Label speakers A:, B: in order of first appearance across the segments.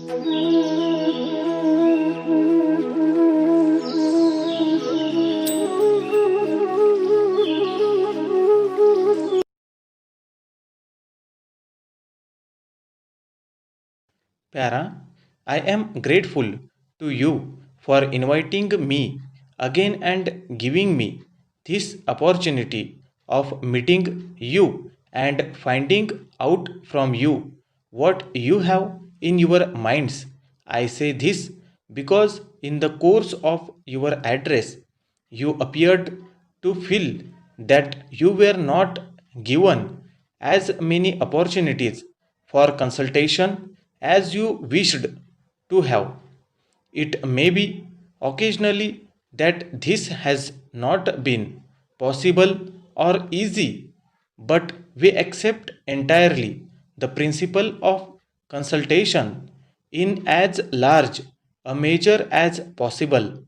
A: Para, I am grateful to you for inviting me again and giving me this opportunity of meeting you and finding out from you what you have in your minds. I say this because in the course of your address, you appeared to feel that you were not given as many opportunities for consultation as you wished to have. It may be occasionally that this has not been possible or easy, but we accept entirely the principle of consultation in as large a measure as possible.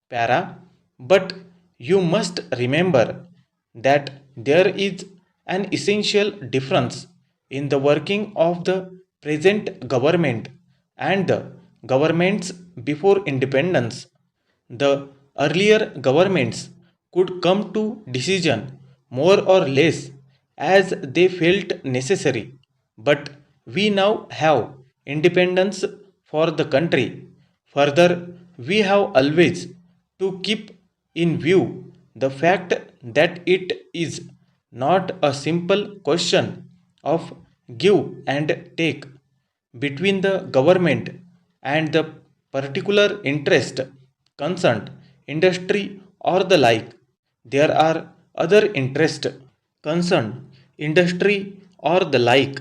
A: Para, but you must remember that there is an essential difference in the working of the present government and the governments before independence. The earlier governments could come to decision more or less as they felt necessary, but we now have independence for the country. Further, we have always to keep in view the fact that it is not a simple question of give and take between the government and the particular interest concerned industry or the like. There are other interest concerned industry or the like.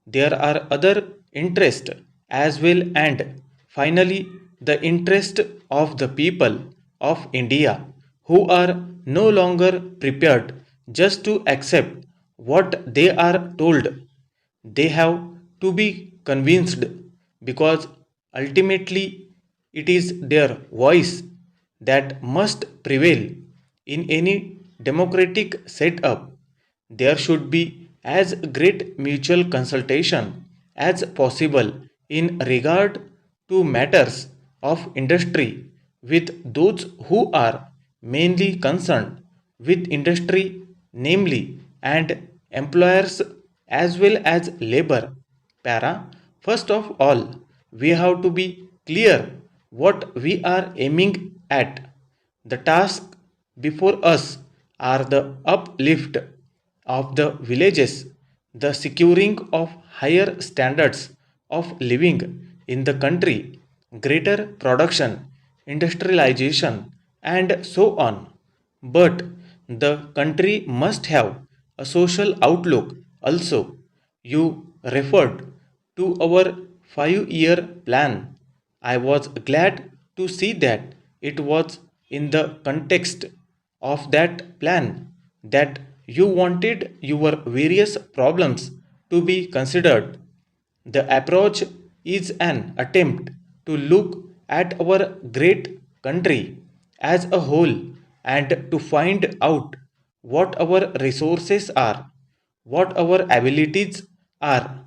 A: There are other interest as well, and finally the interest of the people of India who are no longer prepared just to accept what they are told. They have to be convinced because ultimately it is their voice that must prevail in any democratic setup. There should be as great mutual consultation as possible in regard to matters of industry with those who are mainly concerned with industry, namely, and employers as well as labor. Para, first of all, we have to be clear what we are aiming at. The task before us are the uplift of the villages, the securing of higher standards of living in the country, greater production, industrialization, and so on. But the country must have a social outlook also. You referred to our 5-year plan. I was glad to see that it was in the context of that plan that you wanted your various problems to be considered. The approach is an attempt to look at our great country as a whole and to find out what our resources are, what our abilities are,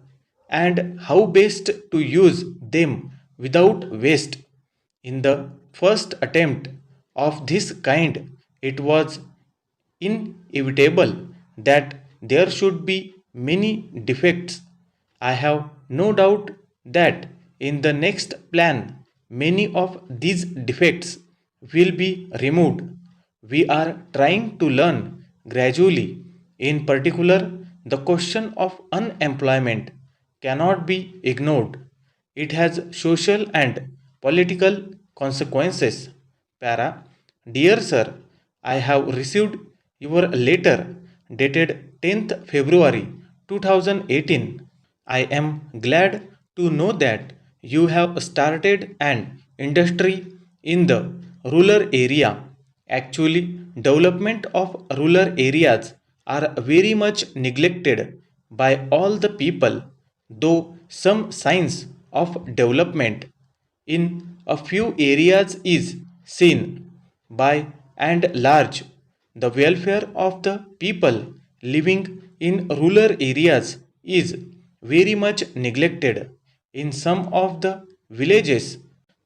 A: and how best to use them without waste. In the first attempt of this kind, it was inevitable that there should be many defects. I have no doubt that in the next plan, many of these defects will be removed. We are trying to learn gradually. In particular, the question of unemployment cannot be ignored. It has social and political consequences. Para, dear sir, I have received your letter dated 10th February 2018. I am glad to know that you have started an industry in the rural area. Actually, development of rural areas are very much neglected by all the people, though some signs of development in a few areas is seen. By and large, the welfare of the people living in rural areas is very much neglected. In some of the villages,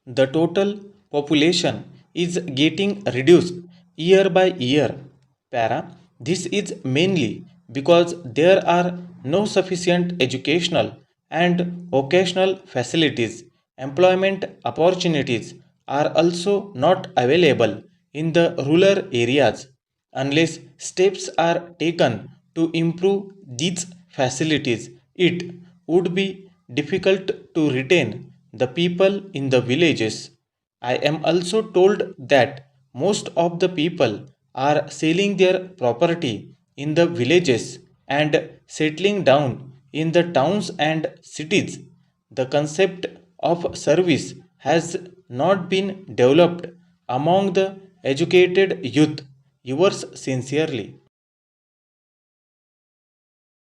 A: the total population is getting reduced year by year. Para, this is mainly because there are no sufficient educational and vocational facilities. Employment opportunities are also not available in the rural areas. Unless steps are taken to improve these facilities, it would be difficult to retain the people in the villages. I am also told that most of the people are selling their property in the villages and settling down in the towns and cities. The concept of service has not been developed among the educated youth. Yours sincerely.